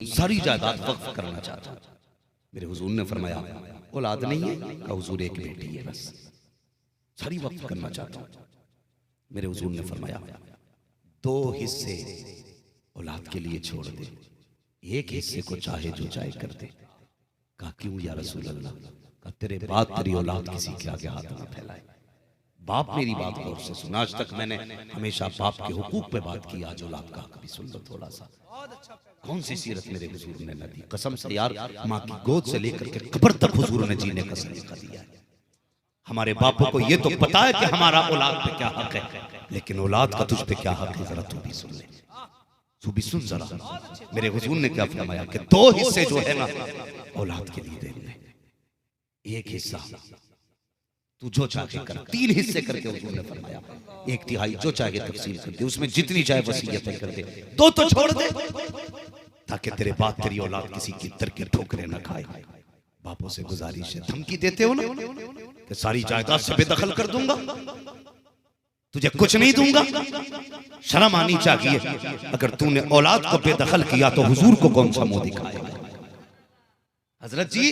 सारी जायदाद वक्फ करना चाहता हूं। मेरे हुजूर ने फरमाया औलाद नहीं है? कहा हुजूर एक बेटी है बस, सारी वक्फ करना चाहता हूं। मेरे हुजूर ने फरमाया 2 हिस्से औलाद के लिए छोड़ दे, एक हिस्से को चाहे जो चाहे कर दे। कहा क्यों या रसूल अल्लाह? कहा तेरे बाद तेरी औलाद किसी के आगे हाथ ना फैलाए। बाप मेरी बात गौर से सुन, आज तक मैंने हमेशा बाप के हुकूक पे बात की, आज औलाद का हक भी सुन लो थोड़ा सा। कौन सी सीरत मेरे हुजूर ने न दी, कसम से यार, माँ की गोद से लेकर के कब्र तक हुजूर ने जीने का सलीका दिया है। हमारे बापों को ये तो पता है कि हमारा औलाद पे क्या हक है, लेकिन औलाद का तुझ पे क्या हक है जरा तू भी सुन ले, तू भी सुन जरा। मेरे हुजूर ने क्या फरमाया कि 2 हिस्से जो है ना औलाद के लिए देंगे, एक हिस्सा तू जो चाहे कर, 3 हिस्से करके हुजूर ने फरमाया 1/3 जो चाहे तकसीम कर दे, उसमें जितनी चाहे वसीयतें कर दे, 2 तो छोड़ दे ताकि तेरे बाद तेरी औलाद किसी की दर की ठोकरें न खाए। बापों से गुजारिश है, धमकी देते हो ना कि सारी जायदाद से बेदखल कर दूंगा, तुझे कुछ नहीं दूंगा, शर्म आनी चाहिए। अगर तूने औलाद को बेदखल किया तो हुजूर को कौन सा मुंह दिखाएगा? हजरत जी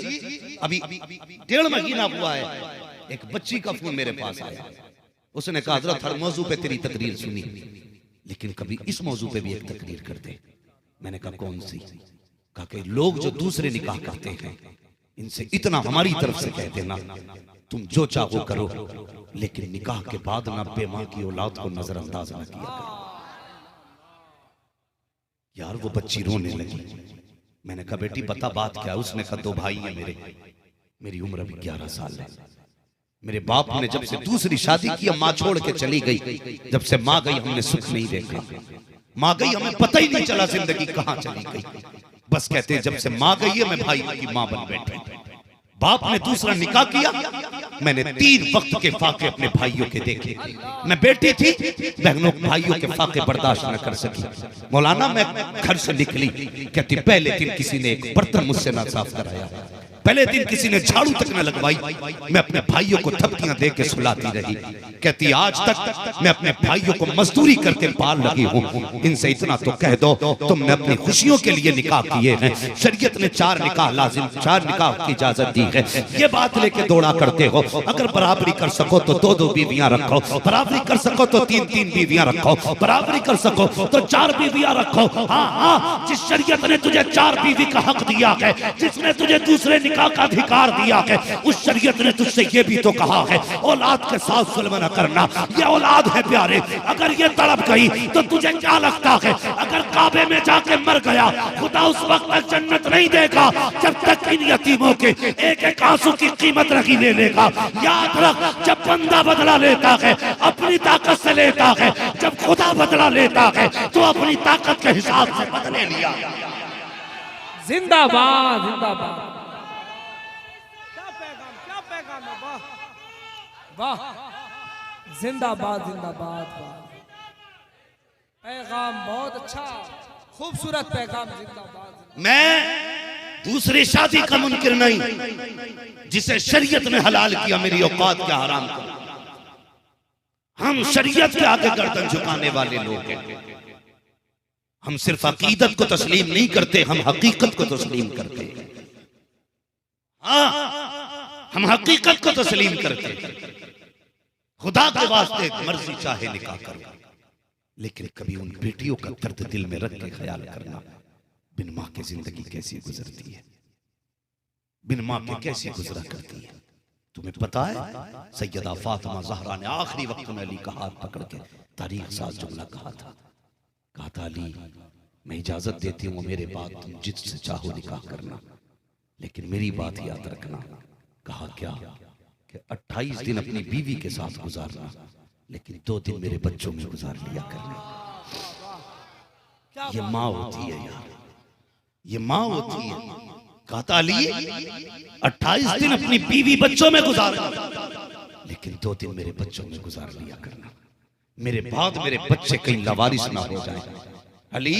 अभी 1.5 महीना हुआ है, एक बच्ची का फोन मेरे पास आया, उसने कहा हजरत हर मौजू पे तेरी तकरीर सुनी, लेकिन कभी इस मौजू पे भी एक तकरीर कर दे। मैंने कहा कौन सी? कहा कि लोग जो दूसरे निकाह करते हैं इनसे इतना हमारी तरफ से कह देना तुम जो चाहो करो, लेकिन निकाह के बाद ना बेमां की औलाद को नजरअंदाज ना किया करो। यार वो बच्ची रोने लगी। मैंने कहा बेटी बता बात क्या है? उसने कहा 2 भाई हैं मेरी उम्र अभी 11 साल है। मेरे बाप ने जब से दूसरी शादी की माँ छोड़ के चली गई, जब से माँ गई हमने सुख नहीं देखा, माँ गई हमें पता ही नहीं चला जिंदगी कहाँ चली गई। बस कहते हैं जब से माँ गई है मैं भाई की माँ बन बैठी। बाप ने दूसरा निकाह किया, मैंने 3 वक्त के फाके अपने भाइयों के देखे। मैं बेटी थी, बहनों भाइयों के फाके बर्दाश्त न कर सकी। मौलाना मैं घर से निकली, कहती पहले दिन किसी ने एक बर्तन मुझसे ना साफ कराया, पहले दिन किसी ने झाड़ू तक न लगवाई, मैं अपने भाइयों को थपकियां दे के सुलाती रही। कहती आज तक मैं अपने भाइयों को मजदूरी करके पाल लगी हूँ। इनसे इतना तो कह दो तुमने अपनी खुशियों के लिए निकाह किए हैं, शरीयत ने 4 निकाह लाजिम, 4 निकाह की इजाजत दी है, ये बात लेके दौड़ा करते हो। अगर बराबरी कर सको तो 2-2 बीवियां रखो, बराबरी कर सको तो 3-3 बीवियां रखो, बराबरी कर सको तो 4 बीवियां रखो। हाँ, जिस शरीयत ने तुझे 4 बीवी का हक दिया है, जिसने तुझे दूसरे का अधिकार दिया है, उस शरीयत ने तुझसे ये भी तो कहा है औलाद के साथ जुल्म न करना। ये औलाद है प्यारे, अगर ये तड़प गई तो तुझे क्या लगता है अगर काबे में जाके मर गया, खुदा उस वक्त तक जन्नत नहीं देगा जब तक इन यतीमों के एक आंसू की कीमत नहीं ले लेगा। याद रख, जब बंदा बदला लेता है अपनी ताकत से लेता है, जब खुदा बदला लेता है तो अपनी ताकत के हिसाब से बदले लिया। जिंदाबाद जिंदाबाद, वाह जिंदाबाद जिंदाबाद। पैगाम बहुत अच्छा, खूबसूरत पैगाम, जिंदाबाद। मैं दूसरी शादी का मुनकिर नहीं, जिसे शरीयत ने हलाल किया मेरी औकात क्या हराम कर। हम शरीयत के आगे गर्दन झुकाने वाले लोग हैं। हम सिर्फ अकीदत को तस्लीम नहीं करते, हम हकीकत को तस्लीम करते हैं। हाँ, हम हकीकत को तस्लीम करते हैं। खुदा के वास्ते मर्जी चाहे निकाह करो, लेकिन कभी उन बेटियों का दर्द दिल में रख के ख्याल करना, बिन माँ के जिंदगी कैसी गुजरती है, बिन माँ के कैसी गुजरा करती है। तुम्हें पता है सैयदा फातिमा ज़हरा ने आखिरी वक्त में अली का हाथ पकड़ के तारीख साज जुमला कहा था अली मैं इजाजत देती हूँ मेरे बाद तुम जिससे चाहो निकाह करना, लेकिन मेरी बात याद रखना। कहा क्या कि 28 दिन अपनी बीवी के साथ गुजारना, लेकिन 2 दिन मेरे बच्चों में गुजार लिया करना। ये माँ होती है यार, ये माँ होती है। कहता अली 28 दिन अपनी बीवी बच्चों में गुजारना, लेकिन 2 दिन मेरे बच्चों में गुजार लिया करना। मेरे बाद मेरे बच्चे कहीं लावारिस ना हो जाए। अली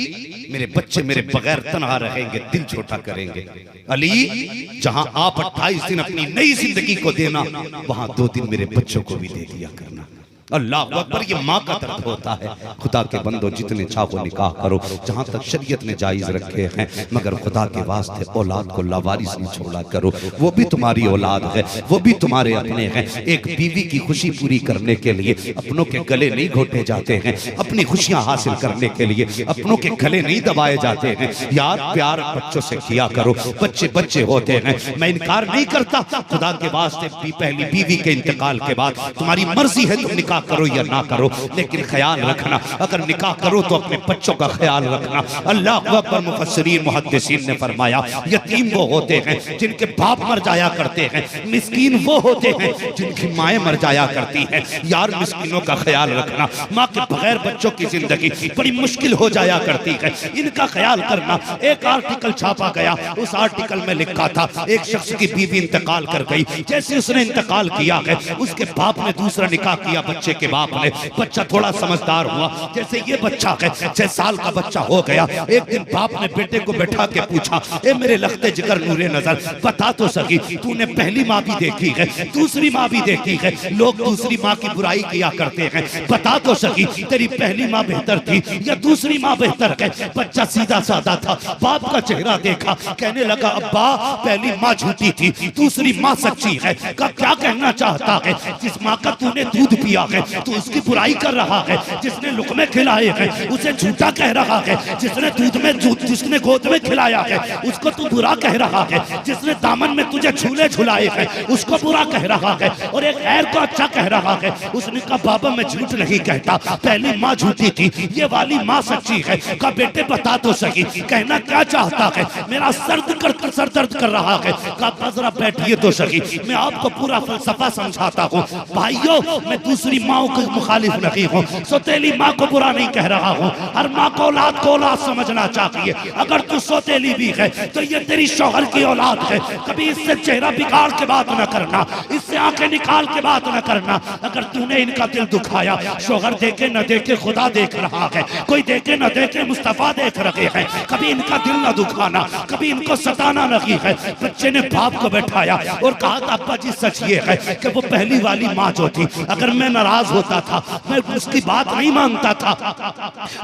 मेरे बच्चे मेरे बगैर तन्हा रहेंगे, दिल छोटा करेंगे। अली जहां आप 28 दिन अपनी नई जिंदगी को देना, वहां 2 दिन मेरे बच्चों को भी दे दिया करना। अल्लाह अकबर, ये माँ का दर्द होता है। खुदा के बंदो, जितने चाहो निकाह करो जहाँ तक शरीयत ने जायज रखे हैं, मगर खुदा के वास्ते औलाद को लावारिस नहीं छोड़ा करो। वो भी तुम्हारी औलाद है, वो भी तुम्हारे अपने हैं। एक बीवी की खुशी पूरी करने के लिए अपनों के गले नहीं घोटे जाते हैं, अपनी खुशियां हासिल करने के लिए अपनों के गले नहीं दबाए जाते हैं। यार प्यार बच्चों से किया करो, बच्चे बच्चे होते हैं। मैं इनकार नहीं करता, खुदा के वास्ते पहली बीवी के इंतकाल के बाद तुम्हारी मर्जी है तुम निकाह करो या ना करो, लेकिन ख्याल रखना अगर निकाह करो तो अपने बच्चों का ख्याल रखना। अल्लाह अकबर। मुफस्सिरीन मुहद्दिसीन ने फरमाया, यतीम वो होते हैं जिनके बाप मर जाया करते हैं, मिस्कीन वो होते हैं जिनकी माएं मर जाया करती हैं। यार मिस्कीनों का ख्याल रखना। माँ के बगैर बच्चों की जिंदगी बड़ी मुश्किल हो जाया करती है, इनका ख्याल करना। एक आर्टिकल छापा गया, उस आर्टिकल में लिखा था एक शख्स की बीवी इंतकाल कर गई। जैसे उसने इंतकाल किया है, उसके बाप ने दूसरा निकाह किया बच्चे के बाप ने। बच्चा थोड़ा समझदार हुआ, जैसे ये बच्चा है 6 साल का बच्चा हो गया। एक दिन बाप ने बेटे को बैठा के पूछा, ए मेरे लखते जिगर नूरे नजर, बता तो सकी तूने पहली माँ भी देखी है, दूसरी माँ भी देखी है, लोग दूसरी माँ की बुराई किया करते हैं, बता तो सकी तेरी पहली माँ बेहतर थी या दूसरी माँ बेहतर है? बच्चा सीधा साधा था, बाप का चेहरा देखा, कहने लगा अब्बा पहली माँ झूठी थी, दूसरी माँ सच्ची है। का क्या कहना चाहता है? जिस माँ का तूने दूध पिया है तो उसकी बुराई कर रहा है, जिसने लुकमे खिलाए हैं उसे झूठा कह रहा है, जिसने दूध में जिसने गोद में खिलाया है उसको तू बुरा कह रहा है, जिसने दामन में तुझे झूले झुलाए हैं उसको बुरा कह रहा है, और एक गैर को अच्छा कह रहा है। उसने कहा बाबा मैं झूठ नहीं कहता, पहली माँ झूठी थी, ये वाली माँ सच्ची है। का बेटे बता तो सकी कहना क्या चाहता है? मेरा सर दर्द कर रहा है। का जरा बैठिए तो सकी, मैं आपको पूरा फलसफा समझाता हूँ। भाइयों मैं दूसरी माँ के मुखालिफ नहीं हूँ, सौतेली माँ को बुरा नहीं कह रहा हूँ। हर माँ को औलाद समझना चाहिए। अगर तू सौतेली भी है तो ये तेरी शौहर की औलाद है। कभी इससे चेहरा बिगाड़ के बात न करना, इससे आंखें निकाल के बात न करना। अगर तूने इनका दिल दुखाया, शौहर देखे न देखे खुदा देख रहा है, कोई देखे न देखे मुस्तफा देख रहे हैं, कभी इनका दिल न दुखाना, कभी इनको सताना नहीं है। बच्चे ने बाप को बैठाया और कहा था अब्बा जी सच ये है कि वो पहली वाली माँ जो थी, अगर मैं नाराज होता था, मैं उसकी बात नहीं मानता था,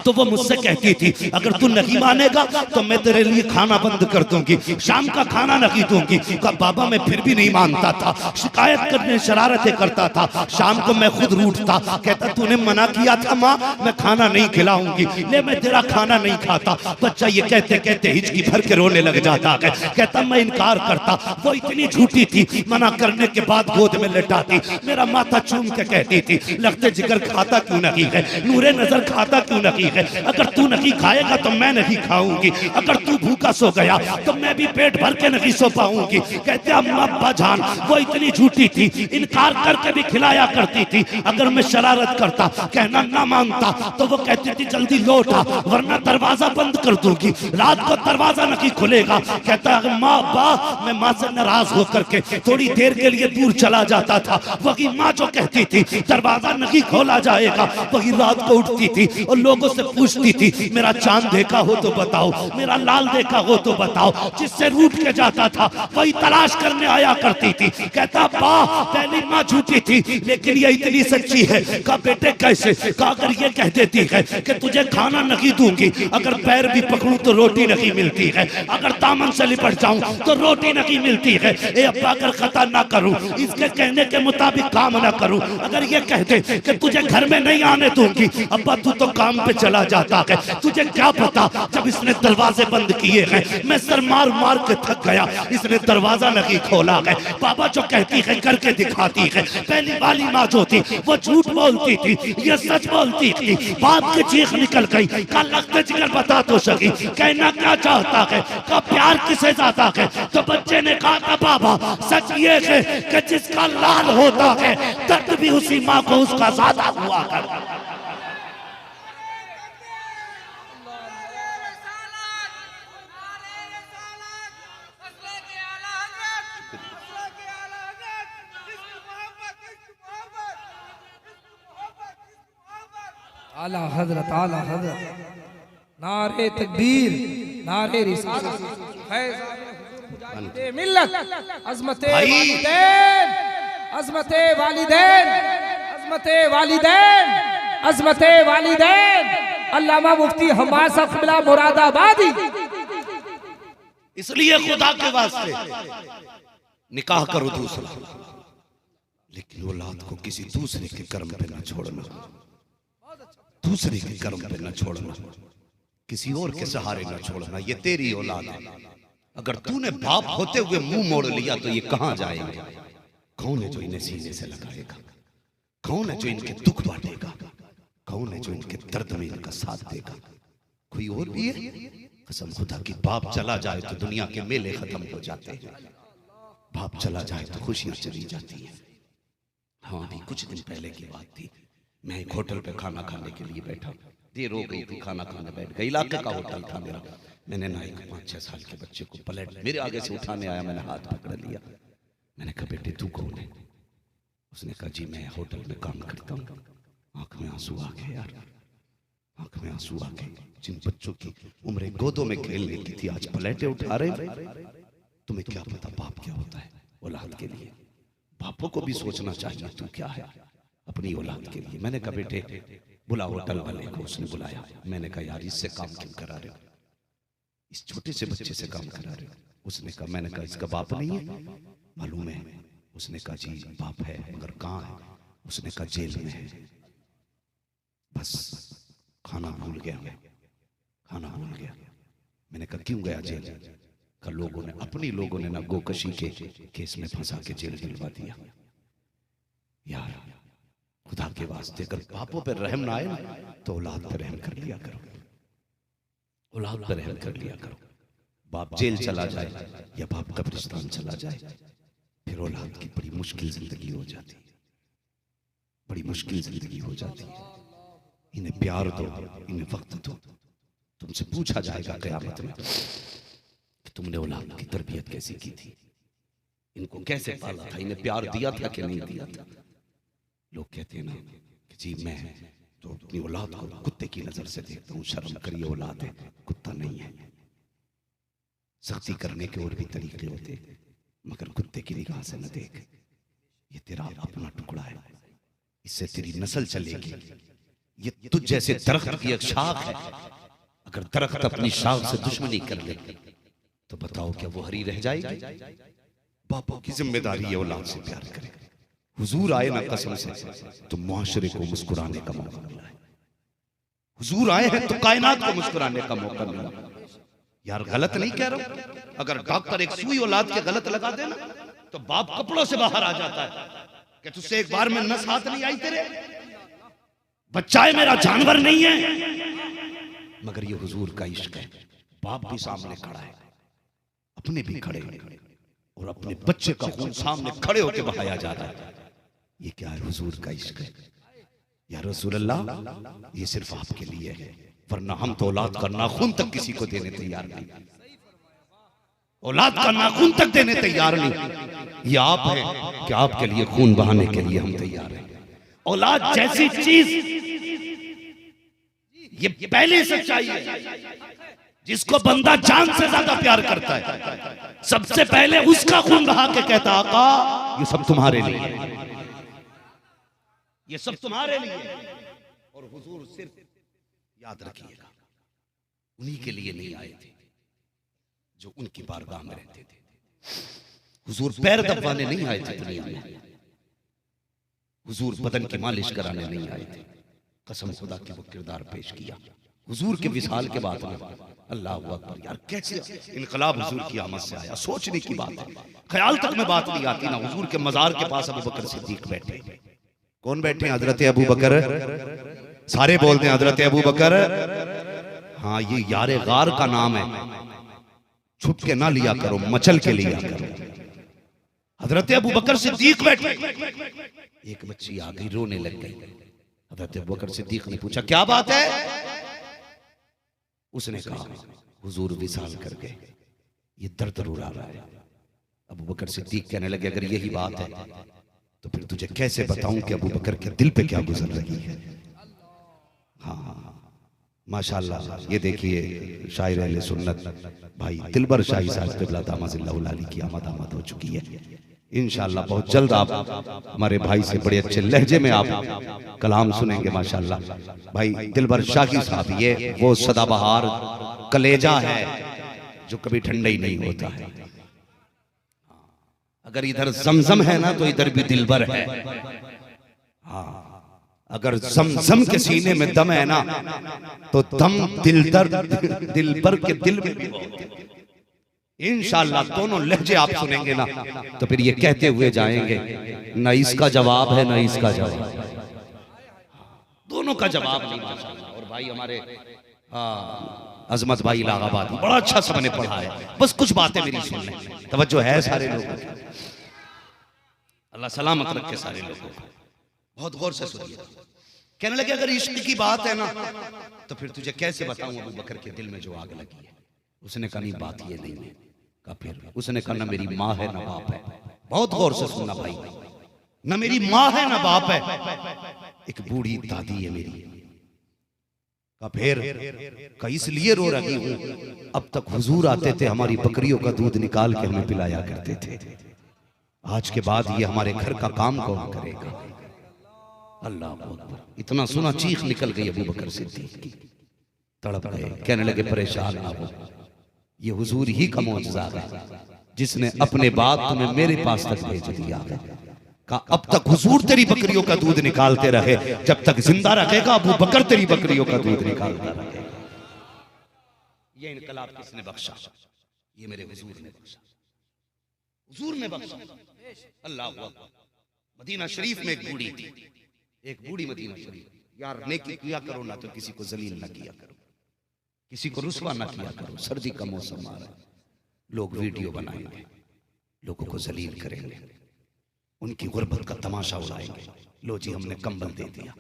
तो वो मुझसे कहती थी अगर तू नहीं मानेगा तो मैं तेरे लिए खाना बंद कर दूंगी, शाम का खाना नहीं दूंगी। कहा बाबा मैं फिर भी नहीं मानता था, शिकायत करने शरारतें करता था, शाम को मैं खुद रूठता, कहता तूने मना किया था माँ मैं खाना नहीं खिलाऊंगी, ले मैं तेरा खाना नहीं खाता। बच्चा ये कहते कहते हिचकी भर के रोने लग जाता है, कहता मैं इनकार करता, वो इतनी झूठी थी, मना करने के बाद गोद में लेटाती, मेरा माथा चूम के कहती थी लगते जिगर खाता क्यों नहीं है, नूरे नजर खाता क्यों नहीं है, अगर तू नहीं खाएगा तो मैं नहीं खाऊंगी, अगर तू भूखा सो गया तो मैं भी पेट भर के नहीं सो पाऊंगी। कहते अम्मा जान वो इतनी झूठी थी, इनकार करके भी खिलाया करती थी, अगर मैं शरारत करता कहना ना मानता तो वो कहती थी जल्दी लौटा वरना दरवाजा बंद कर दूंगी, रात को दरवाजा नहीं खुलेगा। कहता माँ बा मैं माँ से नाराज होकर के थोड़ी देर के लिए दूर चला जाता था, वही माँ जो कहती थी दरवाजा नहीं खोला जाएगा, वही रात को उठती थी और लोगों से पूछती थी मेरा चांद देखा हो तो बताओ, मेरा लाल देखा हो तो बताओ, जिससे रूठ के जाता था वही तलाश करने आया करती थी। कहता बा पहली माँ झूठी थी लेकिन ये इतनी सच्ची है। कहा बेटे कैसे? कहा अगर ये कह देती है कि तुझे खाना नहीं दूंगी, अगर पैर भी पकड़ूं तो रोटी नहीं मिलती है, अगर दामन से लिपट जाऊं तो रोटी नहीं मिलती है, ए अब्बा अगर खता ना करूं, इसके कहने के मुताबिक काम ना करूं, अगर ये कह दे कि तुझे घर में नहीं आने दूंगी, अब्बा तू तो काम पे चला जाता है, तुझे क्या पता जब इसने दरवाजे बंद किए हैं मैं सर मार मार के थक गया, इसने दरवाजा नहीं खोला है। बाबा जो कहती है करके दिखाती है, पहली वाली माँ जो थी वो झूठ बोलती थी, ये सच बोलती थी। बाप की चीख निकल गई, का लगते जिगर बता तो सकी कहना क्या चाहता है, का प्यार किसे जाता है? तो बच्चे ने कहा था बाबा सच ये है कि जिसका लाल होता है दर्द भी उसी माँ को उसका ज्यादा हुआ करता है। आला हजरत नारे तकबीर नारे रिसालत फैज़ मिल्लत अज़मत वालिदैन अज़मते वालिदैन, अज़मते वालिदैन, अल्लामा मुफ्ती हम्माद साहब क़िबला मुरादाबादी। इसलिए खुदा के वास्ते निकाह करो दूसरा, लेकिन औलाद को किसी दूसरे के कर्म पे न छोड़ना, दूसरे के कर्म पे न छोड़ना, किसी और के सहारे न छोड़ना। ये तेरी औलाद है। अगर तूने बाप होते हुए मुंह मोड़ लिया तो ये कहां जाएंगे? कौन है जो इन्हें सीने से लगाएगा? कौन है जो इनके दुख बांटेगा? कौन है जो इनके दर्द में इनका साथ देगा? कोई और भी है? कसम खुदा की, बाप चला जाए तो दुनिया के मेले खत्म हो जाते हैं, बाप चला जाए तो खुशियां चली जाती हैं। हाँ, अभी कुछ दिन पहले की बात थी। मैं एक होटल पे खाना खाने के लिए बैठा, देर हो गई थी, खाना खाने बैठ गया। इलाके का होटल था मेरा। मैंने ना एक 5-6 साल के बच्चे को पलट मेरे आगे से उठाने आया, मैंने हाथ पकड़ लिया। मैंने कहा, बेटे तू कौन है? उसने कहा, जी मैं होटल में काम करता हूँ। आंख में आंसू आ गए यार, आंख में आंसू आ गए। जिन बच्चों की उम्र गोदों में खेलने की थी आज पलटे उठा रहे। तुम्हें क्या पता बाप क्या होता है औलाद के लिए? बापों को भी सोचना चाहिए तू क्या है अपनी औलाद के लिए। मैंने कहा, बेटे बुला होटल वाले को। उसने बुलाया। मैंने कहा, यार इससे काम क्यों करा रहे हो? इस छोटे से बच्चे से काम करा रहे हो? उसने कहा, मैंने कहा, इसका बाप नहीं है? मालूम है। उसने कहा, जी बाप है, मगर कहाँ है? उसने कहा, जेल में है। बस खाना भूल गया मैं, खाना भूल गया। मैंने कहा, क्यों गया जेल? का लोगों ने, अपनी लोगों ने ना गोकशी के केस में फंसा के जेल दिलवा दिया। यार खुदा के वास्ते अगर बापों पर रहम ना आए ना तो औलाद पर रहम कर लिया करो, औलाद पर रहम कर लिया करो। बाप जेल चला जाए या बाप कब्रिस्तान चला जाए, फिर औलाद की बड़ी मुश्किल जिंदगी हो जाती है, बड़ी मुश्किल जिंदगी हो जाती है। इन्हें प्यार दो, इन्हें वक्त दो। तुमसे पूछा जाएगा क़यामत में कि तुमने औलाद की तरबियत कैसी की थी, इनको कैसे पाला था, इन्हें प्यार दिया था कि नहीं दिया था। लोग कहते हैं ना कि जी मैं तो अपनी औलाद को कुत्ते की नजर से देखता हूँ, शर्म करिए, औलाद है, कुत्ता नहीं है। सख्ती करने के और भी तरीके होते, मगर कुत्ते की निगाह से न देख। ये तेरा अपना टुकड़ा है, इससे तेरी नस्ल चलेगी। ये तुझ जैसे दरख्त की एक शाख है, अगर दरख्त अपनी शाख से दुश्मनी कर ले तो बताओ क्या वो हरी रह जाएगी? बापों की जिम्मेदारी है औलाद से प्यार करे। हुजूर आए ना कसम से तो मुआशरे को मुस्कुराने का मौका मिला है। हुजूर आए हैं तो कायनात को मुस्कुराने का मौका मिला। यार गलत नहीं कह रहा हूं। अगर डॉक्टर एक सुई औलाद के गलत लगा देना तो बाप कपड़ों से बाहर आ जाता है कि तुझसे एक बार में नस हाथ नहीं आई तेरे, बच्चा है मेरा, जानवर नहीं है। मगर ये हुजूर का इश्क है। बाप भी सामने खड़ा है, अपने भी खड़े हैं, और अपने बच्चे का खून सामने खड़े होकर बहाया जा रहा है। ये क्या है? हुजूर का इश्क है। या रसूल अल्लाह, ये सिर्फ आपके लिए है, वरना हम तो औलाद का नाखून तक किसी को देने तैयार नहीं, औलाद का नाखून तक देने तैयार नहीं। ये आप हैं कि आपके लिए खून बहाने के लिए हम तैयार हैं। औलाद जैसी चीज ये पहले से चाहिए। जिसको बंदा जान से ज्यादा प्यार करता है, सबसे पहले उसका खून बहा के कहता, आका ये सब तुम्हारे लिए, ये सब तुम्हारे लिए। और हुजूर सिर्फ याद रखिएगा, उन्हीं के लिए नहीं आए थे जो उनकी बारगाह में रहते थे। हुजूर पैर दबाने नहीं आए थे दुनिया में, हुजूर बदन की मालिश कराने नहीं आए थे। कसम खुदा की वो किरदार पेश किया हुजूर के विसाल के बाद में। अल्लाह अकबर, यार कैसे इनकलाब हुजूर की आमद से आया, सोचने की बात है। ख्याल तक में बात नहीं आती ना। हुजूर के मजार के पास अबू बकर सिद्दीक बैठे। कौन बैठे? हजरत अबू बकर। सारे बोलते हैं हजरत अबू बकर। हाँ, ये यारे गार का नाम है, छुप के ना लिया करो, मचल के लिया करो। हजरत अबू बकर सिद्दीक बैठे। एक बच्ची आ गई, रोने लग गई। हजरत अबू बकर सिद्दीक ने पूछा, क्या बात है? उसने कहा, हुजूर विसाल कर गए, ये दर्द रुला रहा है। अबू बकर सिद्दीक कहने लगे, अगर यही बात है तो फिर तुझे कैसे बताऊं कि अबू बकर के दिल पे क्या गुजर रही है। हाँ माशाल्लाह, ये देखिए शायर अहले सुन्नत भाई दिलबर शाही साहब क़िबला दामद अली की आमद हो चुकी है। इंशाअल्लाह बहुत जल्द आप हमारे भाई से बड़े अच्छे लहजे में आप कलाम सुनेंगे माशाअल्लाह। भाई दिलबर शाही साहब, ये वो सदाबहार कलेजा है जो कभी ठंडा ही नहीं होता है। अगर इधर जमजम है ना तो इधर भी दिलबर है। हाँ, अगर जमजम के सीने में दम है ना तो दम दिलबर के दिल में भी बहुत है। इंशाअल्लाह दोनों लहजे आप सुनेंगे ना तो फिर ये कहते हुए जाएंगे, ना इसका जवाब है ना इसका जवाब, दोनों का जवाब नहीं माशाअल्लाह। और भाई हमारे अजमत भाई इलाहाबादी बड़ा अच्छा सबने पढ़ा है। बस कुछ बातें मेरी सुन लें, तवज्जो है सारे लोगों की, अल्लाह सलामत रखे सारे लोगों को। बहुत गौर से सुनिए। कहने लगे अगर इश्क की बात है ना तो फिर तुझे कैसे बताऊं अबू बकर के दिल में जो आग लगी है। उसने कहा नहीं बात ये नहीं है। कहा फिर? उसने कहा ना मेरी माँ है ना बाप है। बहुत गौर से सुनना भाई, ना मेरी माँ है ना बाप है, एक बूढ़ी दादी है मेरी। कहा फिर? कहा इसलिए रो रही हूं, अब तक हुजूर आते थे हमारी बकरियों का दूध निकाल के हमें पिलाया करते थे, आज के बाद ये हमारे घर का काम कौन करेगा। अल्लाह अकबर। इतना सुना चीख निकल गई अबू बकर सिद्दीक की, तड़प गए। कहने लगे परेशान ना हो, ये हुजूर ही का मौजज़ा है जिसने अपने बाद तुम्हें मेरे पास तक भेज दिया है। कहा अब तक हुजूर तेरी बकरियों का दूध निकालते रहे, जब तक जिंदा रखेगा अबू बकर तेरी बकरियों का दूध निकालता रहेगा। ये इनकलाब किसने बख्शा? ये मेरे हुजूर ने बख्शा, हुजूर ने बख्शा। अल्लाह अकबर। मदीना शरीफ में एक बूढ़ी थी, एक बूढ़ी मदीना शरीफ। यार नेकी किया करो ना तो किसी को जलील ना किया करो, किसी को रुसवा ना किया करो। सर्दी का मौसम आ रहा है, लोग वीडियो बनाएंगे, लोगों को जलील करेंगे, उनकी गुर्बत का तमाशा उड़ाएंगे। लो जी हमने कंबल दे दिया,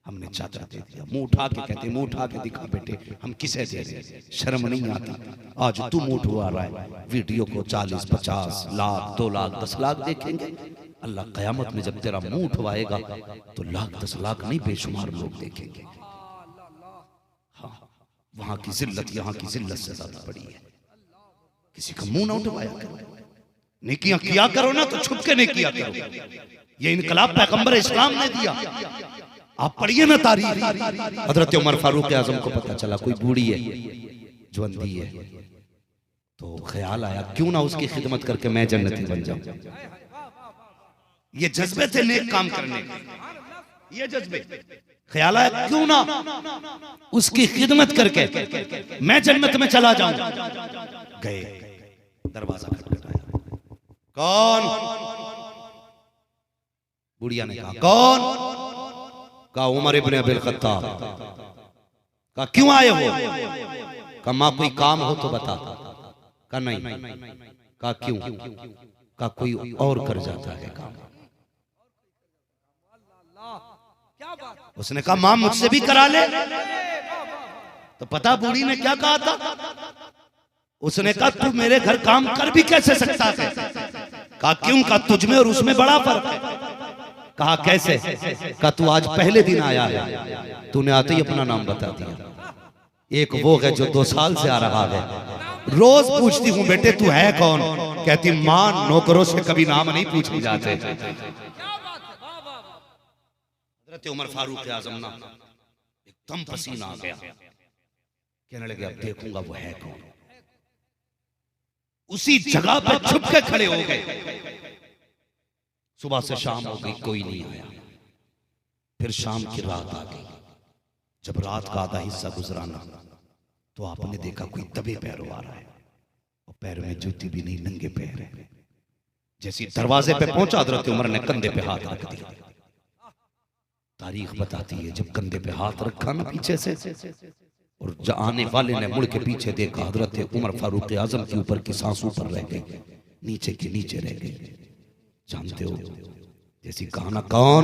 हमने चादर दे दिया, मुंह उठा के कहते मुंह उठा के दिखा बेटे हम किसे दे रहे, शर्म नहीं आती। आज तू मुंह उठवा रहा है, वीडियो को 40, 50 लाख, 2 लाख, 10 लाख देखेंगे। अल्लाह कयामत में जब तेरा मुंह उठवाएगा तो लाख 10 लाख नहीं बेशुमार लोग देखेंगे। हाँ, वहां की जिल्लत यहाँ की जिल्लत से ज्यादा बड़ी है। किसी का मुंह ना उठवाया करो, नेकियां किया करो ना तो छुप के नेकिया करो। ये इनकलाब पैगंबर इस्लाम ने दिया। आप पढ़िए ना तारीख, हजरत उमर फारूक आजम को पता चला कोई बूढ़ी है जो अंधी है, तो ख्याल आया क्यों ना उसकी खिदमत करके मैं जन्नती बन जाऊं। ये जज्बे थे नेक काम करने के, ये जज्बे। ख्याल आया क्यों ना उसकी खिदमत करके मैं जन्नत में चला जाऊं। गए, दरवाजा खटखटाया, कौन? बुढ़िया ने कहा कौन? कहा उमर इब्ने अबील खत्ताब। कहा क्यों आए हो? कहा मां कोई काम हो तो बता। कहा नहीं। कहा क्यों? कहा कोई और कर जाता है काम। उसने कहा मां मुझसे भी करा ले। तो पता बूढ़ी ने क्या कहा था? उसने कहा तू मेरे घर काम कर भी कैसे सकता है? कहा क्यों? कहा तुझमें और उसमें बड़ा फर्क है। कहा कैसे? कहा तू आज पहले दिन आया है, तूने आते ही अपना नाम बता दिया। एक वो है जो 2 साल से आ रहा है, रोज पूछती हूँ बेटे तू है कौन, कहती मां नौकरों से कभी नाम नहीं पूछे जाते। हजरत उमर फारूक आजम ना एकदम पसीना आ गया, कहने लगे अब देखूंगा वो है कौन। उसी जगह पर छुप के खड़े हो गए। सुबह से शाम हो गई, कोई नहीं आया। फिर शाम की रात आ गई। जब रात का आधा हिस्सा गुजराना तो आपने देखा कोई दबे पैरों आ रहा है, और पैर में जूती भी नहीं, नंगे पैर है। जैसे दरवाजे पे पहुंचा हजरत उमर ने कंधे पे हाथ रख दिया। तारीख बताती है जब कंधे पे हाथ रखा ना पीछे से, और आने वाले ने मुड़ के पीछे देखा, हजरत उमर फारूक आजम के ऊपर की सांस ऊपर रह गई, नीचे के नीचे रह गई। जानते हो जैसी कहाना कौन?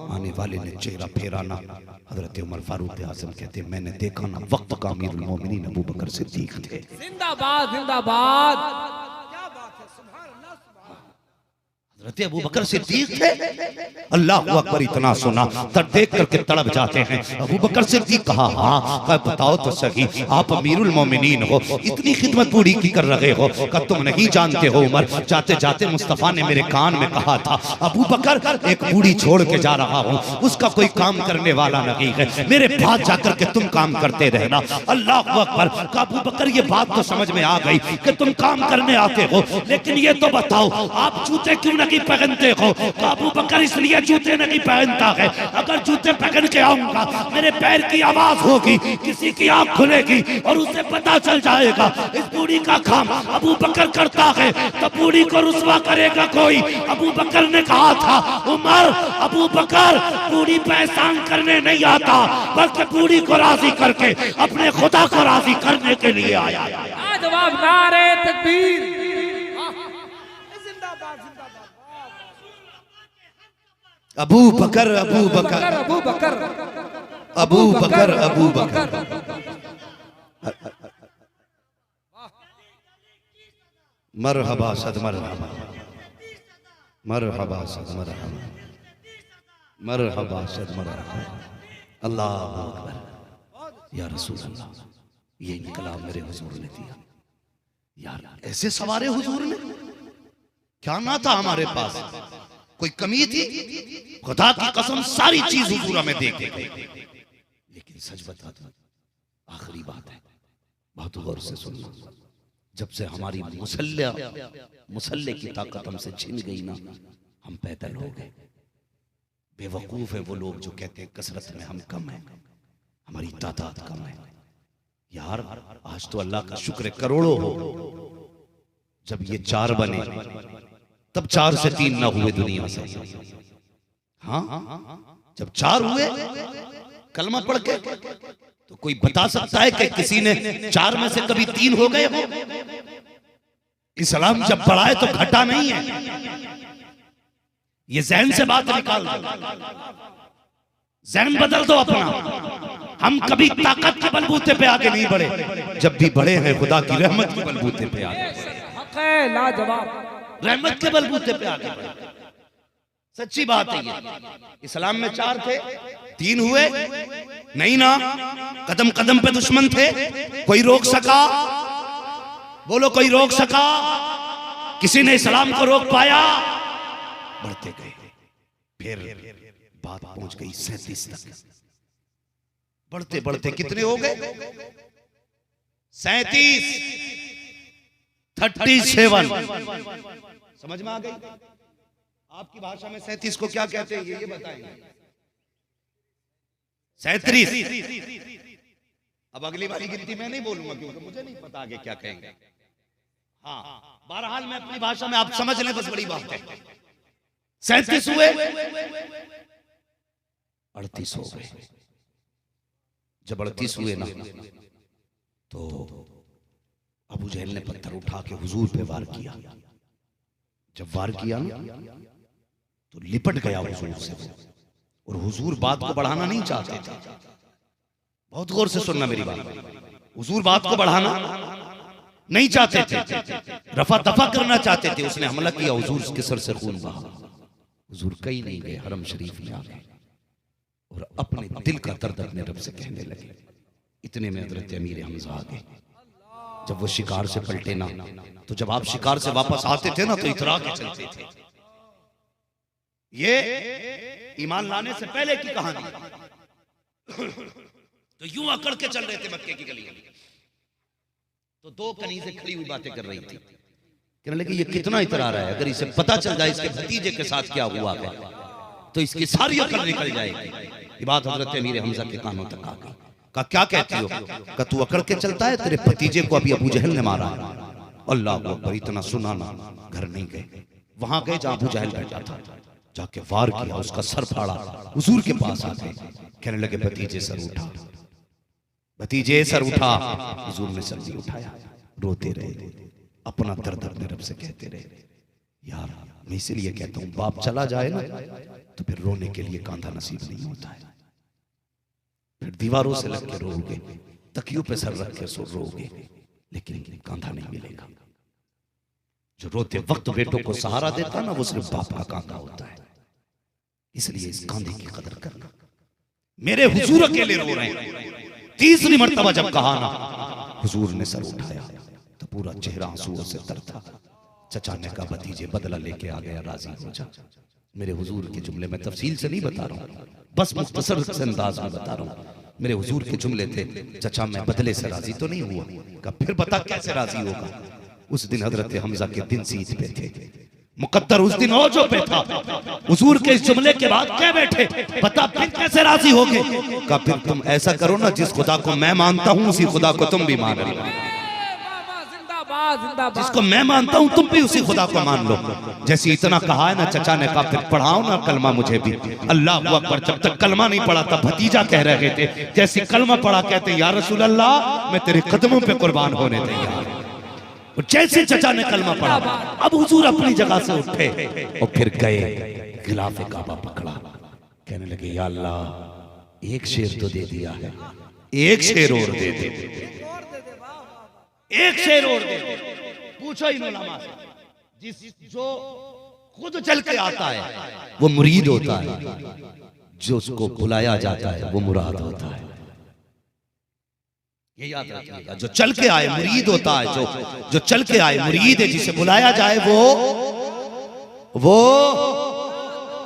आने वाले ने चेहरा फेरा ना, हजरत उमर फारूक आजम कहते मैंने देखा ना वक्त का अमीरुल मोमिनीन अबू बकर सिद्दीक थे। जिंदाबाद जिंदाबाद। हज़रत अबू बकर सिद्दीक थे। अल्लाह अकबर इतना सुना तब देख करके तड़प जाते हैं। अबू बकर सिद्दीक कहा हाँ बताओ तो सही, आप अमीरुल मोमिनीन हो, इतनी खिदमत पूरी की कर रहे हो, का तुम नहीं जानते हो उमर, जाते जाते मुस्तफ़ा ने मेरे कान में कहा था अबू बकर एक बूढ़ी छोड़ के जा रहा हूँ, उसका कोई काम करने वाला नहीं है, मेरे पास जाकर के तुम काम करते रहना। अल्लाह अकबर। अबू बकर ये बात तो समझ में आ गई कि तुम काम करने आते हो, लेकिन ये तो बताओ आप जूते क्यों नहीं पहनते हो? अबू बकर इसलिए जूते नहीं पहनता है, अगर जूते पहन के आऊंगा मेरे पैर की आवाज होगी, किसी की आंख खुलेगी और उसे पता चल जाएगा इस बूढ़ी का काम अबू बकर करता है, तो बूढ़ी को रुसवा करेगा कोई। अबू बकर ने कहा था उमर, अबू बकर बूढ़ी पे एहसान करने नहीं आता, बल्कि बूढ़ी को राजी करके अपने खुदा को राजी करने के लिए आया। जवाब नारे तकबीर। अबू बकर अबू बकर अबू बकर अबू बकर अबू बकर। मरहबा सद मरहबा, मरहबा सद मरहबा, मरहबा सद मरहबा। अल्लाह अकबर। या रसूल अल्लाह, ये इनकलाब मेरे हुजूर ने दिया यार, ऐसे सवारे हुजूर ने, क्या ना था हमारे पास, कोई कमी थी? खुदा की कसम सारी चीज हुजूर में दे के गए। लेकिन सच बता दो, आखिरी बात है, बहुत गौर से सुनना, जब से हमारी मुसल्ले की ताकत हमसे छिन गई ना, हम पैदल हो गए। बेवकूफ है वो लोग जो कहते हैं कसरत में हम कम हैं, हमारी तादाद कम है। यार आज तो अल्लाह का शुक्र है करोड़ों हो, जब ये 4 बने तब 4 से 3 ना हुए दुनिया से। हाँ जब 4 हुए कलमा पढ़ के, तो कोई बता सकता है कि किसी ने 4 में से कभी 3 हो गए हो? इस्लाम जब बढ़ाए तो घटा नहीं है। ये ज़हन से बात निकाल दो, ज़हन बदल दो अपना। हम कभी ताकत के बलबूते पे आगे नहीं बढ़े, जब भी बढ़े हैं खुदा की रहमत के बलबूते पे आगे, लाजवाब रहमत के बलबूते पे आगे बढ़े। सच्ची बात है ये। इस्लाम में 4 थे, 3 हुए नहीं ना, कदम कदम पे दुश्मन थे, कोई रोक सका? बोलो कोई रोक सका? किसी ने इस्लाम को रोक पाया? बढ़ते गए, फिर बात पहुंच गई 37 तक। बढ़ते बढ़ते कितने हो गए? 37, 37। समझ में आ गई? आपकी भाषा में 37 को क्या कहते हैं ये बताएंगे। 37। अब अगली वाली गिनती मैं नहीं बोलूंगा क्योंकि मुझे नहीं पता आगे क्या कहेंगे। हाँ बहरहाल मैं अपनी भाषा में, आप समझ लें बस, बड़ी बात है। 37 हुए, 38 हो गए। जब 38 हुए ना, तो अबू जहल ने पत्थर उठा के हुजूर पे वार किया। जब वार किया ना, तो लिपट गया हुजूर से, और हुजूर बात को बढ़ाना नहीं चाहते थे। बहुत गौर से सुनना मेरी बात, हुजूर बात को बढ़ाना नहीं चाहते थे, रफा दफा करना चाहते थे। उसने हमला किया, हुजूर के सर से खून बहा। हुजूर कहीं नहीं गए, हरम शरीफ में आ गए और अपने दिल का दर्द अपने रब से कहने लगे। इतने में हज़रत अमीर हमज़ा आ गए। जब वो शिकार से पलटे ना, तो जब आप शिकार से वापस आते थे ना, तो इतरा के चलते थे। ये ईमान लाने से पहले की कहानी। तो यूं अकड़ के चल रहे थे मक्के की गली में, तो 2 कनीज़ें खड़ी हुई बातें कर रही थी। कहने लगे ये कितना इतरा रहा है, अगर इसे पता चल जाए इसके भतीजे के साथ क्या हुआ है तो इसकी सारी अकल निकल जाएगी। ये बात हजरत अमीर हमजा के कानों तक आ गई। कहा क्या कहती हो? कहा तू अकड़ के चलता है, तेरे भतीजे को अभी अबू जहल ने मारा है। अल्लाह अकबर। इतना सुना ना, घर नहीं गए, वहां गए जहां अबू जहल बैठा था, जाके वार किया, उसका सर फाड़ा, हुजूर के पास आ गए। कहने लगे भतीजे सर उठा, भतीजे सर उठा। हुजूर ने सर नहीं उठाया, रोते रहे, अपना दर्द अपने रब से कहते रहे। यार मैं इसलिए कहता हूं, बाप चला जाए ना तो फिर रोने के लिए कांधा नसीब नहीं होता है। फिर दीवारों से लग के रोओगे, तकियों पे सर रख के रोओगे, लेकिन कांधा नहीं मिलेगा। जो रोते वक्त बेटों को सहारा देता ना वो सिर्फ बाप का कांधा होता है। इसलिए इस कांधे की कदर करना। मेरे हुजूर अकेले रो रहे हैं। तीसरी मर्तबा जब कहा ना हुजूर ने सर उठाया तो पूरा चेहरा आंसुओं से तर था। चचा ने कहा भतीजे बदला लेके आ गया, राजी हो जा। मेरे हुजूर के जुमले में तफसील से नहीं बता रहा हूँ, बस मुख्तसर से अंदाज में बता रहा हूँ। मेरे हुजूर के जुमले थे, चचा मैं बदले से राजी तो नहीं हुआ। कहा फिर बता कैसे राजी होगा। उस दिन हजरत हमजा के दिन सीध पे थे, मुकद्दर उस दिन औजो पे था। हुजूर के इस जुमले के बाद क्या बैठे, बता फिर कैसे राजी होगे। कहा फिर तुम ऐसा करो ना, जिस खुदा को मैं मानता हूँ उसी खुदा को तुम भी मान लो। जिसको मैं मानता हूं तुम भी उसी खुदा को मान लो। जैसे इतना कहा है ना, चचा ने कहा फिर पढ़ाओ ना कलमा मुझे भी। अल्लाह अकबर। जब तक कलमा नहीं पढ़ा था भतीजा कह रहे थे, जैसे कलमा पढ़ा कहते या रसूल अल्लाह मैं तेरे कदमों पे कुर्बान होने तैयार। और जैसे चचा ने कलमा पढ़ा अब हुजूर अपनी जगह से उठे और फिर गए, गिलाफे काबा पकड़ा, कहने लगे या अल्लाह एक शेर तो दे दिया है, एक शेर और दे दे, एक शेर और दे दे। पूछो इन उलमा से, जो खुद चल के आता है वो मुरीद होता है, जो उसको बुलाया जाता है वो मुराद होता है। ये याद रखिएगा, जो चल के आए मुरीद होता है, जो चल के आए मुरीद है, जिसे बुलाया जाए वो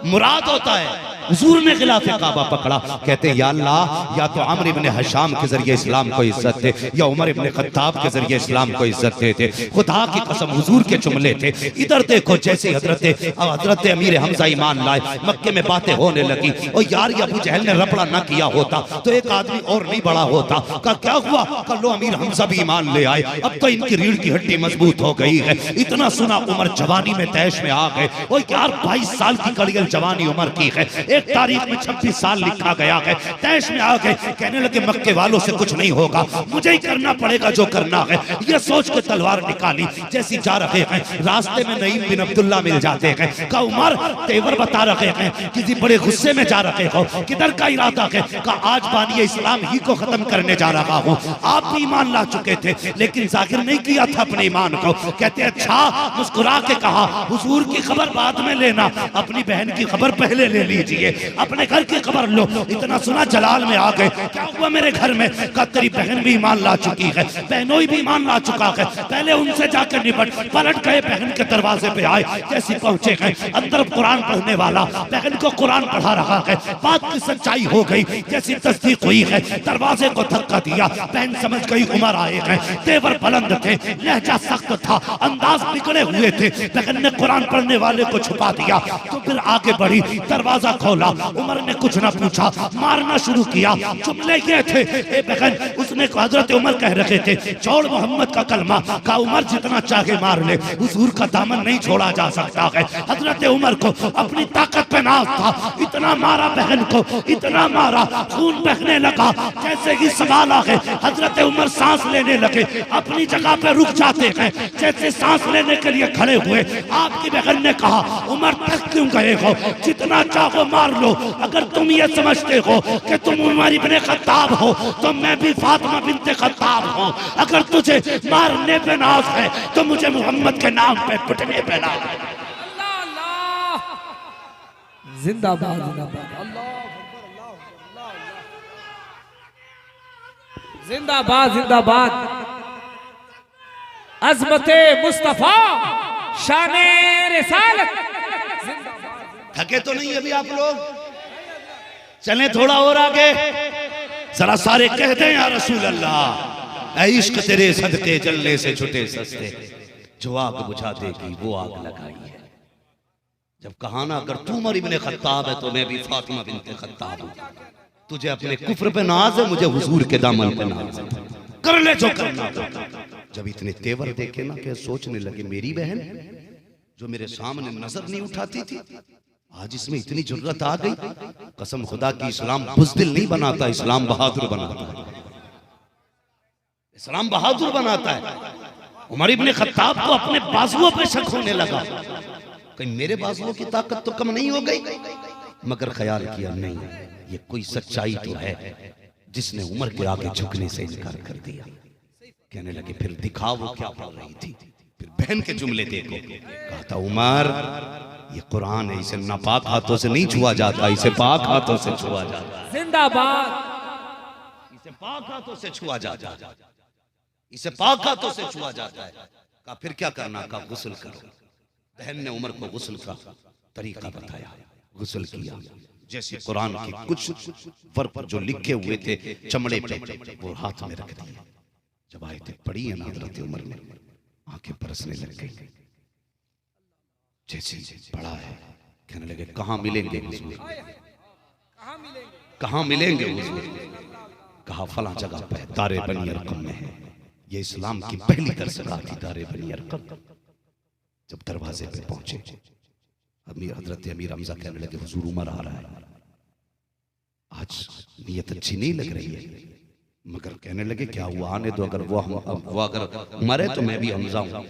मुराद होता है। हुजूर ने खिलाफे काबा पकड़ा, कहते या अल्लाह या तो अम्र इब्ने हशाम के जरिए इस्लाम को इज्जत दे या उमर इब्ने खत्ताब के जरिए इस्लाम को इज्जत दे दे। खुदा की कसम हुजूर के जुमले थे। इधर देखो जैसे हजरत अमीर हमजा ईमान लाए, मक्के में बातें होने लगी। और यार ये अबू जहल ने रपड़ा ना किया होता तो एक आदमी और नहीं बड़ा होता। कहा क्या हुआ, कल लो अमीर हमजा भी ईमान ले आए, अब तो इनकी रीढ़ की हड्डी मजबूत हो गई है। इतना सुना उमर जवानी में तैश में आ गए। और यार 22 साल की कड़ियल जवानी उमर की है, एक तारीख में 26 साल लिखा गया है। तैश में आ गए, कहने लगे मक्के वालों से कुछ नहीं होगा, मुझे ही करना पड़ेगा जो करना है। ये सोच के तलवार निकाली, जैसी जा रहे हैं रास्ते में नईम बिन अब्दुल्ला मिल जाते हैं। कहा उमर तेवर बता रहे हैं, किसी बड़े गुस्से में जा रहे हो, किधर का इरादा है। कहा आज बानी इस्लाम ही को खत्म करने जा रहा हूँ। आप भी ईमान ला चुके थे लेकिन जाहिर नहीं किया था अपने ईमान को। कहते अच्छा, मुस्कुरा के कहा हुजूर की खबर बाद में लेना, अपनी बहन की खबर पहले ले लीजिए, अपने घर की खबर लो। इतना सुना जलाल में आ गए, क्या हुआ मेरे घर में। कहा तेरी बहन भी ईमान ला चुकी है, बहनोई भी ईमान ला चुका है, पहले उनसे जाकर निपट। पलट गए, बहन के दरवाजे पे आए, जैसे पहुंचे गए अंदर कुरान पढ़ने वाला बहन को कुरान पढ़ा रहा है। बात की सच्चाई हो गई, जैसी तस्दीक हुई है। दरवाजे को धक्का दिया, बहन समझ गई उमर आए हैं। तेवर बुलंद थे, लहजा सख्त था, अंदाज बिगड़े हुए थे। बहन ने कुरान पढ़ने वाले को छुपा दिया तो फिर आगे बढ़ी, दरवाजा खोला। उमर ने कुछ ना पूछा, मारना शुरू किया। जुमले ये थे, ए बहन, उसने हजरत उमर कह रहे थे छोड़ मोहम्मद का कलमा। का उमर जितना चाहे मार ले, हुजूर का दामन नहीं छोड़ा जा सकता है। हजरत उमर को अपनी ताकत पे नाज था, इतना मारा बहन को, इतना मारा खून बहने लगा। जैसे ही सवाल आ गए, हजरत उमर सांस लेने लगे, अपनी जगह पे रुक जाते हैं। जैसे सांस लेने के लिए खड़े हुए, आपकी बहन ने कहा उमर थक क्यों गए हो, जितना चाहो मार लो। अगर तुम ये समझते हो कि तुम उमर इब्ने खत्ताब हो तो मैं भी फातिमा बिन्ते खत्ताब हूँ। अगर तुझे मारने पे नाज है तो मुझे मोहम्मद के नाम पे पिटने पे नाज है। जिंदाबाद जिंदाबाद, जिंदाबाद जिंदाबाद। अज़मते मुस्तफा शाने रिसालत। थके तो नहीं अभी आप लोग, चलें थोड़ा और आगे, जरा सारे कह दें या रसूल अल्लाह। ऐ इश्क तेरे सदके जलने से छुटे सस्ते, जो आग बुझा देगी वो आग लगाई है। जब कहा ना अगर तू उमर इब्ने खत्ताब है तो मैं भी फातिमा बिन्ते खत्ताब हूं। तुझे अपने कुफ्र पे नाज है, मुझे हुजूर के दामन पे नाज है, कर ले जो करना। जब इतने तेवर देखे ना कि सोचने लगे मेरी बहन जो मेरे सामने नजर नहीं उठाती थी, आज इसमें इतनी जरूरत आ गई। कसम खुदा की इस्लाम बुज़दिल नहीं बनाता, इस्लाम बहादुर बनाता है। इस्लाम बहादुर बनाता है। उमर इब्ने खत्ताब को अपने बाजुओं पे शक होने लगा, कहीं मेरे बाजुओं की ताकत तो कम नहीं हो गई। मगर ख्याल किया नहीं, ये कोई सच्चाई तो है जिसने उमर के आगे झुकने से इनकार कर दिया। कहने लगे फिर दिखाओ क्या पढ़ रही थी। फिर बहन के जुमले देखो, कहा था उमर ये कुरान है, इसे नापाक हाथों से नहीं छुआ जाता, इसे पाक हाथों से छुआ जाता है। जिंदाबाद। इसे पाक हाथों से छुआ जाता है, इसे पाक हाथों से छुआ जाता है। कहा फिर क्या करना, कहा गुस्ल करो। बहन ने उमर को गुस्ल का तरीका बताया, गुस्ल किया। जैसे कुरान के कुछ वर्क जो लिखे हुए थे चमड़े पे, वो हाथ में रख दिए। जब आयतें पढ़ी है ना हज़रत उमर ने, आंखें बरसने लग गई। जैसे पढ़ा है, कहने लगे कहाँ मिलेंगे हुजूर, कहाँ मिलेंगे हुजूर। कहा फला जगह पे दारे बनी अरकम में है। ये इस्लाम की पहली दरसगाह थी, दारे बनी अरकम। जब दरवाजे पे पहुंचे, हजरत अमीर हमजा कहने लगे हुजूर उमर आ रहा है। आज नियत अच्छी नहीं लग रही है, मगर कहने लगे क्या हुआ, आने दो। अगर वो अगर उमर है तो मैं भी हमजा हूं।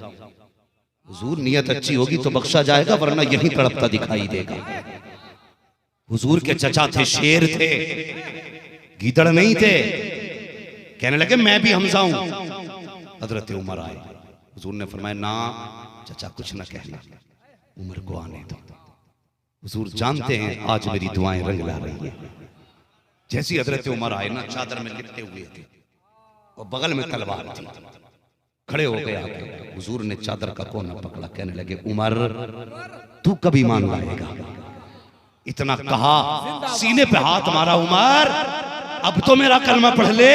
हुजूर नियत अच्छी होगी तो बख्शा जाएगा, वरना यहीं तड़पता दिखाई देगा। हुजूर के चचा थे, शेर थे, गीदड़ नहीं थे। कहने लगे मैं भी हमजा हूं। हजरत उमर आए, हुजूर ने फरमाया ना चचा कुछ ना कहना, उमर को आने दो। हुजूर जानते हैं आज मेरी दुआएं रंग ला रही है। जैसी हजरत उमर आए ना, चादर में लिपटे हुए थे और बगल में तलवार थी, खड़े हो गए आगे। हुजूर ने चादर का कोना पकड़ा, कहने लगे उमर तू कभी मान लाएगा। इतना कहा, सीने पे हाथ मारा, उमर अब तो मेरा कलमा पढ़ ले।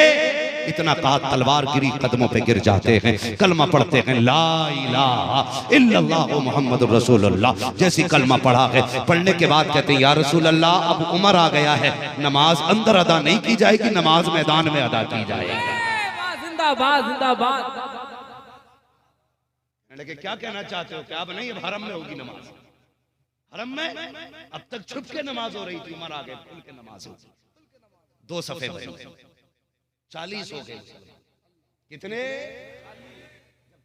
इतना कहा, तलवार गिरी, कदमों पे गिर जाते हैं, कलमा पढ़ते हैं, ला इलाहा इल्लल्लाह मुहम्मदुर रसूलुल्लाह। जैसी कलमा पढ़ा है, पढ़ने के बाद कहते हैं या रसूल अल्लाह अब उमर आ गया है, नमाज अंदर अदा नहीं की जाएगी, नमाज मैदान में अदा की जाएगी। जिंदाबाद जिंदाबाद। लगे क्या कहना चाहते हो, क्या अब नहीं, अब हरम में होगी नमाज। हरम में अब तक छुप के नमाज हो रही थी, उमर आ गए खुल के नमाज होगी। 2 सफे बने, 40 हो गए। कितने?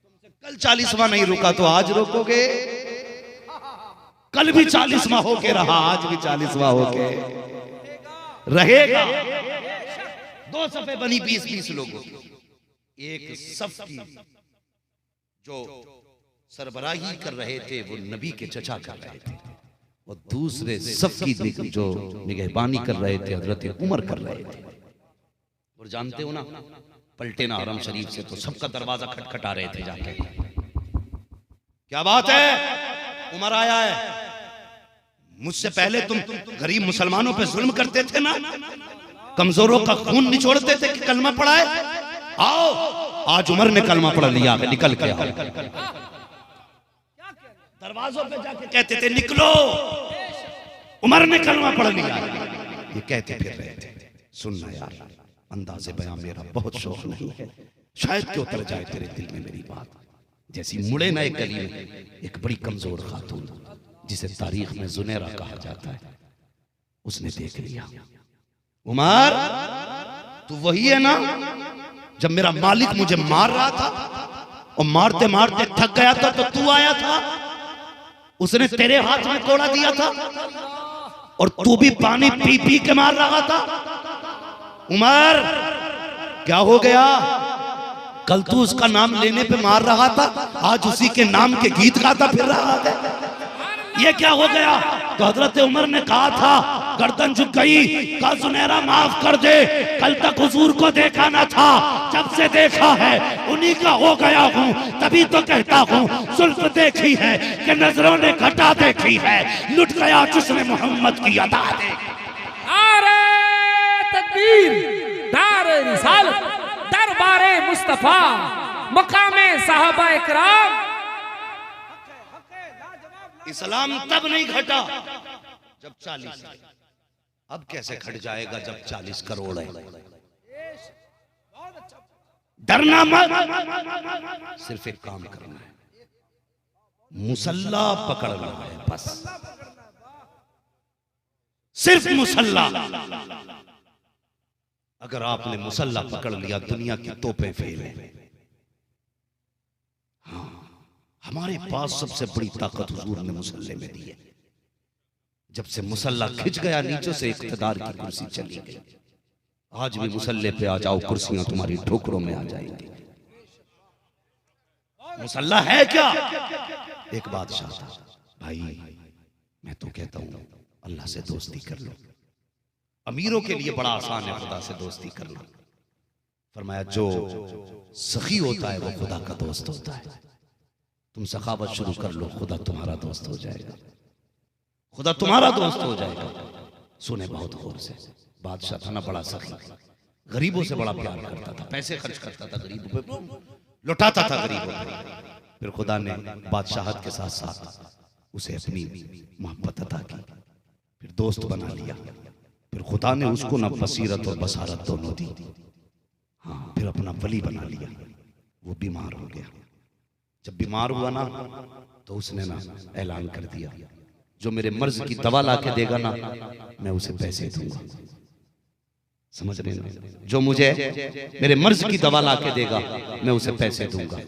तुमसे कल 40वां नहीं रुका तो आज रोकोगे? कल भी 40वां होके रहा, आज भी 40वां होके रहेगा। 2 सफे बनी 20-20 लोगों की। एक सफ की जो सरबराही कर रहे थे वो नबी के चचा कर रहे थे, और दूसरे सफ की जो निगहबानी कर रहे थे हजरत उमर कर रहे थे। और जानते हो ना, पलटे ना हरम शरीफ से तो सबका दरवाजा खटखटा रहे थे जाके। क्या बात है, उमर आया है। मुझसे पहले तुम गरीब मुसलमानों पे जुल्म करते थे ना, कमजोरों का खून निचोड़ते थे कि कलमा पढ़ाए। आओ, आज उमर ने कलमा पढ़ लिया, निकल के आओ। दरवाजों पे जाके कहते थे निकलो, उमर ने कलमा पढ़ लिया। ये कहते फिर रहे थे। सुनना यार, अंदाज़े बयां मेरा बहुत शौक नहीं है, शायद कि उतर जाए तेरे दिल में मेरी बात। जैसी मुड़े ना एक गली में एक बड़ी कमजोर खातून, जिसे तारीख में जुनेरा कहा जाता है, उसने देख लिया, उमर तू वही है ना जब मेरा मालिक मुझे मार रहा था और मारते मारते थक गया था तो तू आया था, उसने तेरे हाथ में कोड़ा दिया था और तू भी पानी पी पी के मार रहा था। उमर क्या हो गया, कल तू उसका नाम लेने पे मार रहा था, आज उसी के नाम के गीत गाता फिर रहा है, ये क्या हो गया? तो हजरत उमर ने कहा था, गर्दन झुक गई, कहा सुनहरा माफ कर दे, कल तक हुजूर को देखा ना था, जब से देखा है उन्हीं का हो गया हूँ, तभी तो कहता हूँ जुल्फ देखी है कि नजरों ने घटा देखी है, लुट गया जिसने मोहम्मद की अदा देखी। नारे तकबीर, दारे रिसालत, दरबारे मुस्तफा, मकामे साहबा इकराम। इस्लाम तब नहीं घटा जब 40, अब कैसे घट जाएगा जब 40 करोड़ है। डरना मत, सिर्फ एक काम करना है, मुसल्ला पकड़ना है बस, सिर्फ मुसल्ला। अगर आपने मुसल्ला पकड़ लिया, दुनिया की तोपें फेल हैं। हाँ, हमारे पास सबसे बड़ी ताकत हुजूर ने मुसल्ले में दी है। जब से मुसल्ला खिंच गया नीचे से, इख्तिदार की कुर्सी चली गई। आज भी मुसल्ले पे आ जाओ, कुर्सियां तुम्हारी ठोकरों में आ जाएंगी। मुसल्ला है क्या? एक बादशाह था। भाई मैं तो कहता हूं अल्लाह से दोस्ती कर लो। अमीरों के लिए बड़ा आसान है खुदा से दोस्ती करना। फरमाया जो सखी होता है वो खुदा का दोस्त होता है। तुम सखावत शुरू कर लो, खुदा तुम्हारा दोस्त हो जाएगा, खुदा तुम्हारा दोस्त हो जाएगा। सुने बहुत गौर से, बादशाह था ना बड़ा सखी, गरीबों से बड़ा प्यार करता था, पैसे खर्च करता था गरीबों पे, लुटाता था गरीबों पे। फिर खुदा ने बादशाहत के साथ साथ उसे अपनी मोहब्बत अता की, फिर दोस्त बना लिया। फिर खुदा ने उसको ना बसीरत और बसारत दोनों दी। हाँ, फिर अपना वली बना लिया। वो बीमार हो गया। जब बीमार हुआ ना तो उसने ना ऐलान कर दिया, जो मेरे मर्ज की दवा ला के देगा ना मैं उसे पैसे दूंगा। समझ रहे ना? जो मुझे मेरे मर्ज की दवा ला के देगा मैं उसे पैसे दूंगा।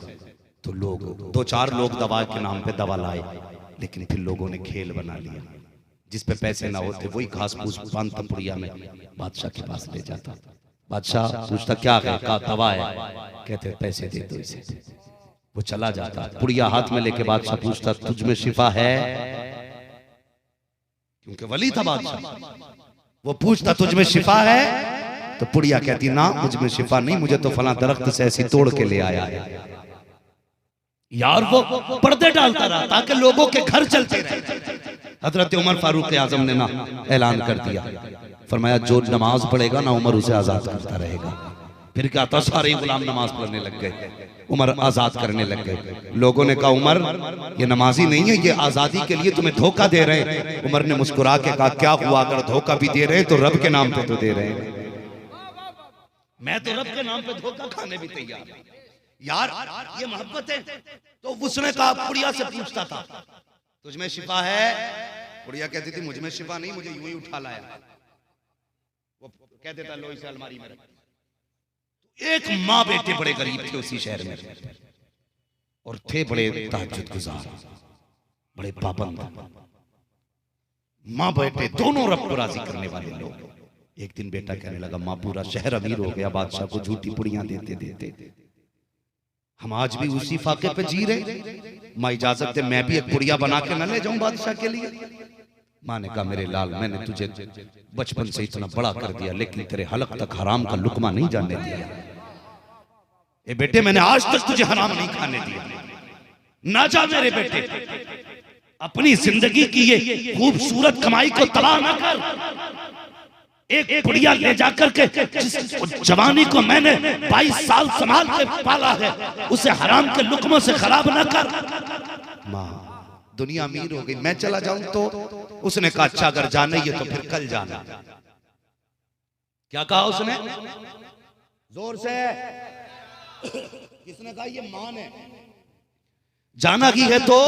तो लोग, दो चार लोग दवा के नाम पे दवा लाए, लेकिन फिर लोगों ने खेल बना लिया। जिस पे पैसे ना होते वही घास फूस बांध पुड़िया में बादशाह के पास ले जाता। बादशाह पूछता क्या है? कहा दवा है। कहते पैसे दे दो इसे। वो चला जाता, पुड़िया हाथ में लेके बादशाह पूछता तुझ में शिफा है? क्योंकि वली था बादशाह। वो पूछता तुझ में शिफा है? तो पुड़िया कहती ना मुझ में शिफा नहीं, मुझे तो फला दरख्त से ऐसी तोड़ के ले आया है। यार वो पर्दे डालता रहा ताकि लोगों के घर चलते रहे। हजरत उमर फारूक आजम ने ना ऐलान कर दिया, फरमाया जो नमाज पढ़ेगा ना उमर उसे आजाद करता रहेगा। फिर क्या था, सारे गुलाम नमाज पढ़ने लग गए, उमर आजाद करने लग गए। लोगों ने कहा उमर ये नमाजी नहीं है, ये आजादी के लिए तुम्हें धोखा दे रहे हैं। उमर ने मुस्कुरा के कहा क्या हुआ, अगर धोखा भी दे रहे हैं तो रब के नाम पे तो दे रहे हैं। मैं तो रब के नाम पे धोखा खाने भी तैयार यार, ये मोहब्बत है। तो उसने कहा, पुड़िया से पूछता था तुझमें शिफा है? पुड़िया कहती थी मुझ में शिफा नहीं, मुझे यूं ही उठा लाया। वो कह देता लो इसे अलमारी में रख। एक माँ बेटे बड़े गरीब थे उसी शहर में, और थे बड़े तहज्जुद गुजार, बड़े पाबंद। माँ बेटे दोनों रब को राजी करने वाले लोग। एक दिन बेटा कहने लगा माँ पूरा शहर अमीर हो गया बादशाह को झूठी पुड़ियां देते देते, हम आज भी उसी फाके पे जी रहे। माँ इजाजत दे मैं भी एक पुड़िया बना के न ले जाऊं बादशाह के लिए। माँ ने कहा मेरे लाल मैंने तुझे बचपन से इतना बड़ा कर दिया, लेकिन तेरे हलक तक हराम का लुकमा नहीं जाने दिया। ए बेटे मैंने आज तक तुझे हराम नहीं खाने दिया। ना जा मेरे बेटे, अपनी जिंदगी की ये खूबसूरत कमाई को तबाह न कर। एक पुड़िया ले जाकर के जिस जवानी को मैंने 22 साल संभाल के पाला है उसे हराम के लुकमों से खराब न कर। माँ दुनिया अमीर हो गई, मैं चला जाऊं तो? उसने कहा अच्छा अगर जाना ही है तो फिर कल जाना। क्या कहा उसने? जोर से किसने कहा? ये मां ने। जाना ही है तो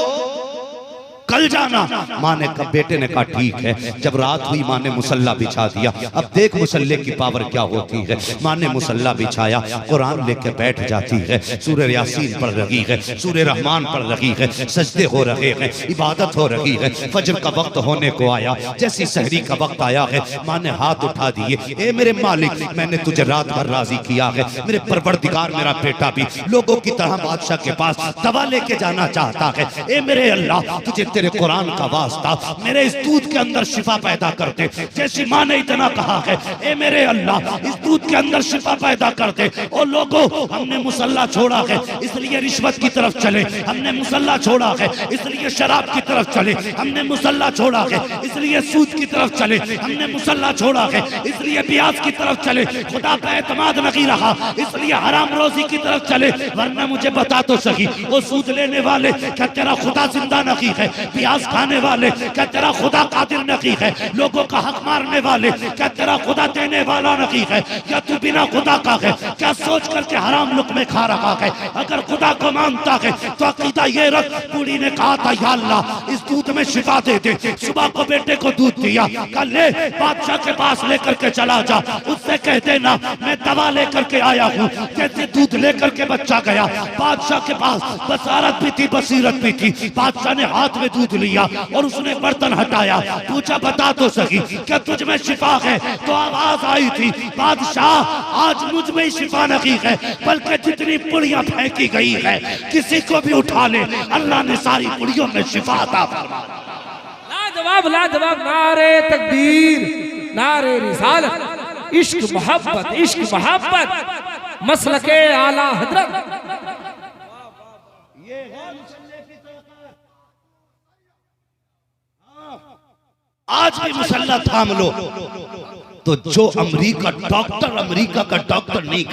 कल जाना। माँ ने कहा, बेटे ने कहा ठीक है। जब रात हुई माँ ने मुसल्ला बिछा दिया। अब देख मुसल्ले की पावर क्या होती है। माँ ने मुसल्ला बिछाया, कुरान लेके बैठ जाती है, सूरह यासीन पढ़ रही है, सूरह रहमान पढ़ रही है, सजदे हो रहे हैं, इबादत हो रही है। फजर का वक्त होने को आया, जैसी सहरी का वक्त आया है माँ ने हाथ उठा दिए, ए मेरे मालिक मैंने तुझे रात भर राजी किया है, मेरे परवरदिगार मेरा बेटा भी लोगों की तरह बादशाह के पास दवा लेके जाना चाहता है। ए मेरे अल्लाह तुझे तेरे कुरान का वास्ता मेरे इस दूध के अंदर शिफा पैदा कर दे। जैसी माँ ने इतना कहा है, ए मेरे अल्लाह इस दूध के अंदर शिफा पैदा कर दे। और लोगों हमने मुसल्ला छोड़ा है इसलिए रिश्वत की तरफ चले, हमने मुसल्ला छोड़ा है इसलिए शराब की तरफ चले, हमने मुसल्ला छोड़ा है इसलिए सूद की तरफ चले, हमने मुसल्ला छोड़ा है इसलिए ब्याज की तरफ चले, खुदा का एतमाद नहीं रहा इसलिए हराम रोजी की तरफ चले। वरना मुझे बता तो सही, वो सूद लेने वाले क्या तेरा खुदा जिंदा नहीं है? प्याज खाने वाले क्या तेरा खुदा कादिर नहीं है? लोगों का हक मारने वाले क्या तेरा खुदा देने वाला नहीं है? क्या तू बिना खुदा का है? क्या सोच करके हराम लुक़मे खा रहा है? अगर खुदा को मानता है तो अकीदा ये रख। बूढ़ी ने कहा था या अल्लाह इस दूध में शिफा दे दे। सुबह को बेटे को दूध दिया, कल ले बादशाह के पास लेकर के चला जा, उससे कह देना मैं दवा लेकर के आया हूँ। जैसे दूध लेकर के बच्चा गया बादशाह के पास, बसारत भी थी बसीरत भी थी। बादशाह ने हाथ में वजूद लिया और उसने बर्तन हटाया, पूछा बता तो सही क्या तुझ में शिफा है? तो आवाज आई थी, बादशाह आज मुझ में शिफा नहीं है, बल्कि जितनी पुड़ियां फेंकी गई है किसी को भी उठा ले, अल्लाह ने सारी पुड़ियों में शिफा अता फरमा। लाजवाब लाजवाब, नारे तकबीर, नारे रिसालत, इश्क मोहब्बत, मसलके आला हजरत। आज भी मुसल्ला थाम लो तो जो अमेरिका का डॉक्टर नहीं कर